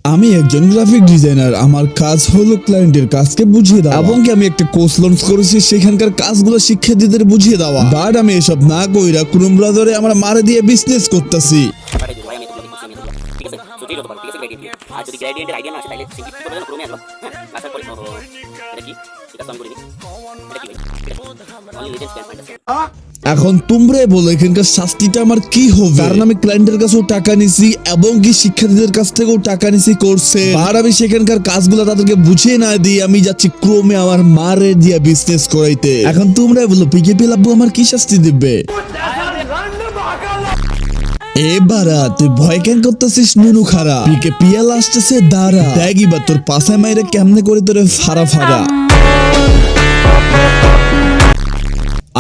আমি একজন graphic designer, আমার কাজ হলো ক্লায়েন্টের কাজকে বুঝিয়ে দেওয়া এবং আমি একটা কোর্স লঞ্চ করেছি সেখানকার কাজগুলো শিক্ষার্থীদের বুঝিয়ে দেওয়া। বাট আমি এসব না কইরা ক্রোম ব্রাউজারে আমরা মারে দিয়ে বিজনেস করতেছি। এখন তোমরাই বলো এখানকার শাস্তিটা আমার কি হবে? কারণ আমি ক্লায়েন্টের কাছেও টাকা নিছি এবং কি শিক্ষার্থীদের কাছ থেকেও টাকা নিছি কোর্সে, আর আমি সেখানকার কাজগুলো তাদেরকে বুঝিয়ে না দিয়ে আমি যাচ্ছি ক্রোমে আমার মারে দিয়ে বিজনেস করাইতে। এখন তোমরাই বলো পিকেপি লাব্বু আমার কি শাস্তি দিবে? এবারা তুই ভয় কেন করতেছিস নুনু খারা? পিকে পিয়াল আসতেছে দাঁড়া, দেখ এবার তোর পাশে মাইরে কেমনে করে তোরে ফাড়া ফাড়া।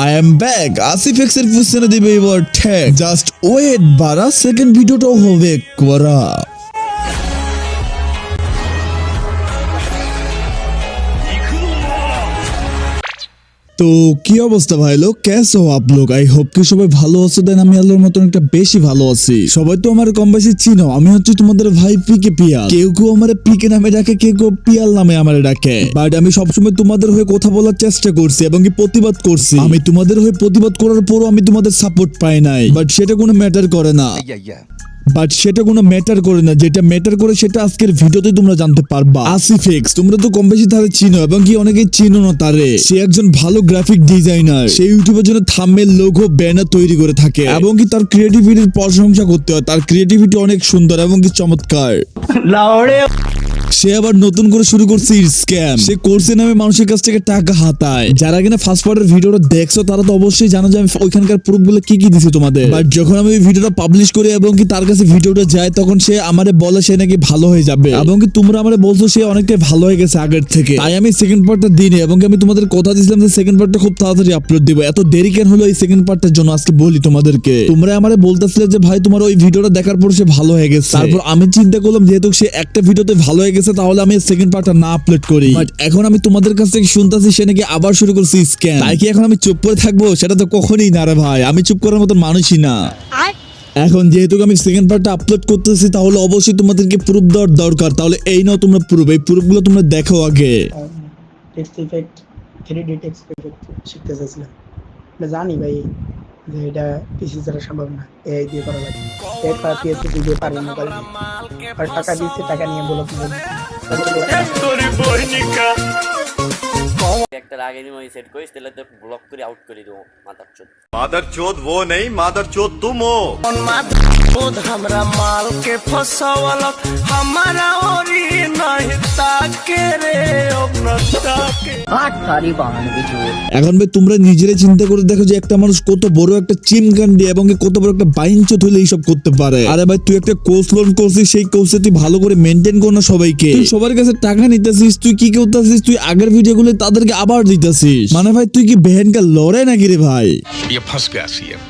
I am back. আসিফেক্স এর পিছনে দিবে এবার ঠেক। জাস্ট ওয়েট বারা, সেকেন্ড ভিডিওটাও হবে করা। তো কি অবস্থা ভাই লোক, কেসে হো আপ লোক? আই হোপ কি সবাই ভালো আছো। দেন আমি আল্লাহর মতন একটা বেশি ভালো আছি। সবাই তো আমার কম বেশি চিনো, আমি হচ্ছে তোমাদের ভাই পিকে পিয়াল। কেউ কেউ আমার পিকে নামে ডাকে, কেউ কেউ পিয়াল নামে আমার ডাকে। বাট আমি সবসময় তোমাদের হয়ে কথা বলার চেষ্টা করছি এবং কি প্রতিবাদ করছি। আমি তোমাদের হয়ে প্রতিবাদ করার পরও আমি তোমাদের সাপোর্ট পাই নাই, বাট সেটা কোনো ম্যাটার করে না। যেটা ম্যাটার করে সেটা আজকের ভিডিওতে তোমরা জানতে পারবা। আসিফেক্স তোমরা তো কম বেশি তারে চিনো এবং কি অনেকেই চিনো না তারে। সে একজন ভালো গ্রাফিক ডিজাইনার। সেই ইউটিউবের জন্য থাম্বনেল, লোগো, ব্যানার তৈরি করে থাকে এবং কি তার ক্রিয়েটিভিটির প্রশংসা করতে হয়। তার ক্রিয়েটিভিটি অনেক সুন্দর এবং কি চমৎকার। সে আবার নতুন করে শুরু করছে স্ক্যাম। সে কোর্সে নামে মানুষের কাছ থেকে টাকা হাতায়। যারা কিনা ফার্স্ট পার্টের ভিডিওটা দেখছো তারা তো অবশ্যই জানো যে আমি ওইখানকার প্রুফ গুলো কি কি দিছি তোমাদের। বাট যখন আমি ওই ভিডিওটা পাবলিশ করি এবং কি তার কাছে ভিডিওটা যায়, তখন সে আমারে বলে সে নাকি ভালো হয়ে যাবে এবং কি তোমরা আমারে বলছো সে অনেকটাই ভালো হয়ে গেছে আগের থেকে। তাই আমি সেকেন্ড পার্টটা দিইনি এবং আমি তোমাদের কথা দিয়েছিলাম যে সেকেন্ড পার্টটা খুব তাড়াতাড়ি আপলোড দিব। এত দেরি কেন হলো এই সেকেন্ড পার্টটার জন্য আজকে বলি তোমাদেরকে। তোমরা আমারে বলতেছিলে যে ভাই তোমার ওই ভিডিওটা দেখার পর সে ভালো হয়ে গেছে। তারপর আমি চিন্তা করলাম যেহেতু সে একটা ভিডিওতে ভালো হয়ে গেছে তাহলে আমি সেকেন্ড পার্টটা না আপলোড করি। বাট এখন আমি তোমাদের কাছ থেকে শুনতাছি সে নাকি আবার শুরু করছে স্ক্যাম। তাই কি এখন আমি চুপ করে থাকবো? সেটা তো কখনোই না রে ভাই, আমি চুপ করার মতো মানুষই না। এখন যেহেতু আমি সেকেন্ড পার্টটা আপলোড করতেছি তাহলে অবশ্যই তোমাদেরকে প্রুফ দেওয়ার দরকার। তাহলে এই নাও তোমরা প্রুফ, এই প্রুফগুলো তোমরা দেখো আগে। Text effect 3D text effect শিখতে চাইছিলাম। জানি ভাই যে এটা পিসি ছাড়া সম্ভব না, এআই দিয়ে করা লাগে। এরপর পিএসসি দিয়ে পারি না, আর টাকা দিচ্ছে, টাকা নিয়ে বলো একটা আগে আমি সেট করিস তাহলে তো ব্লক করে আউট করে দেবো। मादरचोद वो नहीं मादरचोद तुम हो। मादरचोद हमरा माल के फसावलक हमारा ओरी नहीं ताके रे अपना ताके आठ सारी बहाने बिजू। এখন ভাই তোমরা নিজেরাই চিন্তা করে দেখো যে একটা মানুষ কত বড় একটা চিমকান্ডি এবং কত বড় একটা বাইনচোদ হলে এইসব করতে পারে। আরে ভাই তুই একটা কোর্স লঞ্চ করছিস, সেই কোর্সে তুই ভালো করে মেনটেন কর না সবাইকে। তুই সবার কাছে টাকা নিতেছিস, তুই কি করতেছিস? তুই আগের ভিডিওগুলো তাদেরকে আবার দিতেছিস। মানে ভাই তুই কি বেহেনকা লড়ে নাকি রে ভাই?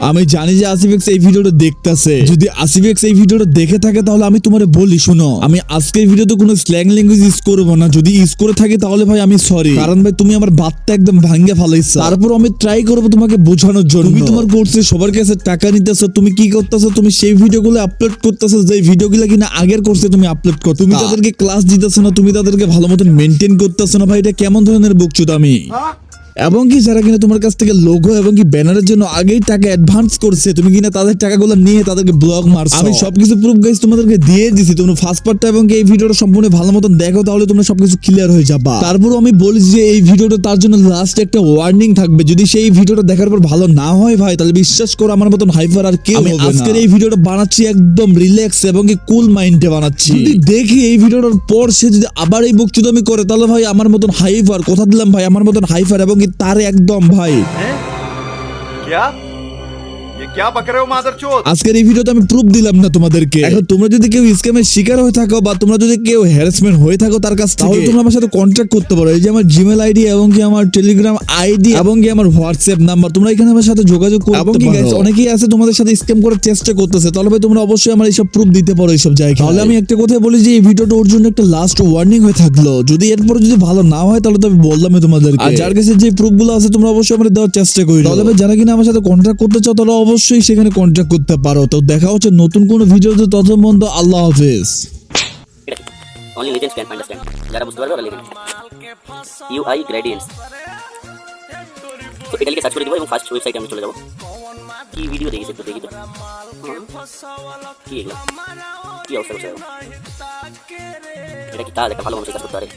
আমি জানি যে আসিফেক্স এই ভিডিওটা দেখতেছে। যদি আসিফেক্স এই ভিডিওটা দেখে থাকে তাহলে আমি তোমারে বলি শুনো, আমি আজকের ভিডিওতে কোনো স্ল্যাং ল্যাঙ্গুয়েজ ইউজ করবো না। যদি ইউজ করে থাকি তাহলে ভাই আমি সরি, কারণ ভাই তুমি আমার বাতটা একদম ভাঙ্গে ফেলাইছো। তারপর আমি ট্রাই করবো তোমাকে বোঝানোর জন্য। তুমি তোমার কোর্সে সবার কাছে টাকা নিতেছো, তুমি কি করতেছো? তুমি সেই ভিডিওগুলো আপলোড করতেছো যে ভিডিওগুলো কিনা আগের কোর্সে তুমি আপলোড করো। তুমি তাদেরকে ক্লাস দিতেছো না, তুমি তাদেরকে ভালো মতন মেনটেন করতেছো না। ভাই এটা কেমন ধরনের বকচুদামি? এবং কি যারা কিনা তোমার কাছ থেকে লোগো এবং কি ব্যানারের জন্য আগেই টাকা অ্যাডভান্স করছে, তুমি কিনা তাদের টাকাগুলো নিয়ে তাদেরকে ব্লক মারছো। আমি সবকিছু প্রুফ গাইস তোমাদেরকে দিয়ে দিছি। তোমরা ফার্স্ট পার্টটা এবং এই ভিডিওটা সম্পূর্ণ ভালো মতন দেখো, তাহলে তোমরা সবকিছু ক্লিয়ার হয়ে যাবা। তারপর আমি বলি যে এই ভিডিওটা তার জন্য লাস্ট একটা ওয়ার্নিং থাকবে। যদি সেই ভিডিওটা দেখার পর ভালো না হয় ভাই, তাহলে বিশ্বাস করো আমার মতন হাইপার আর কেউ হবে না। আজকের এই ভিডিওটা বানাচ্ছি একদম রিল্যাক্স এবং কি কুল মাইন্ডে বানাচ্ছি। যদি দেখি এই ভিডিওটার পর সে যদি আবার এই বকচুদামি করে তাহলে ভাই আমার মতন হাইপার, কথা দিলাম ভাই আমার মতন হাইপার এবং কি তারে একদম ভাই। क्या ये क्या बक रहे हो मादरचोद? আজকের এই ভিডিওতে আমি প্রুফ দিলাম না তোমাদেরকে। এখন তোমরা যদি কেউ স্ক্যামের শিকার হয়ে থাকো বা তোমরা যদি কেউ হ্যারাসমেন্ট হয়ে থাকো তার কাছ থেকে, তাহলে তোমরা আমার সাথে কন্ট্যাক্ট করতে পারো। এই যে আমার জিমেল আইডি এবং কি আমার টেলিগ্রাম আইডি এবং কি আমার হোয়াটসঅ্যাপ নাম্বার, তোমরা এখানে আমার সাথে যোগাযোগ করতে পারো। এবং কি গাইস অনেকেই আছে তোমাদের সাথে স্ক্যাম করার চেষ্টা করতেছে, তাহলে ভাই তোমরা অবশ্যই আমার এইসব প্রুফ দিতে পারো এইসব জায়গায়। তাহলে আমি একটা কথা বলি যে এই ভিডিওটা ওর জন্য একটা লাস্ট ওয়ার্নিং হয়ে থাকলো। যদি এরপর যদি ভালো না হয় তাহলে তো আমি বললামই তোমাদেরকে। আর যার কাছে যে প্রুফগুলো আছে তোমরা অবশ্যই আমাদের দেওয়ার চেষ্টা করো। তাহলে ভাই যারা কিনা আমার সাথে কন্ট্যাক্ট করতে চাও তাহলে অবশ্যই সেখানে কন্ট্যাক্ট করতে পারো। তো দেখা হচ্ছে নতুন কোনো ভিডিওতে, ততক্ষণ পর্যন্ত আল্লাহ হাফেজ। Only legends can understand. যারা বুঝতে পারবে ওরা লিখেন UI গ্রেডিয়েন্টস। তো এটা লিখে সার্চ করে দিব এবং ফার্স্ট ওয়েবসাইটে আমি চলে যাবো। কি ভিডিও দেখিস একটু দেখি তো। কি এগুলো কি অবস্থা করছে? এটা কি কাজ? একটা ভালো মানুষ কাজ করতে পারে?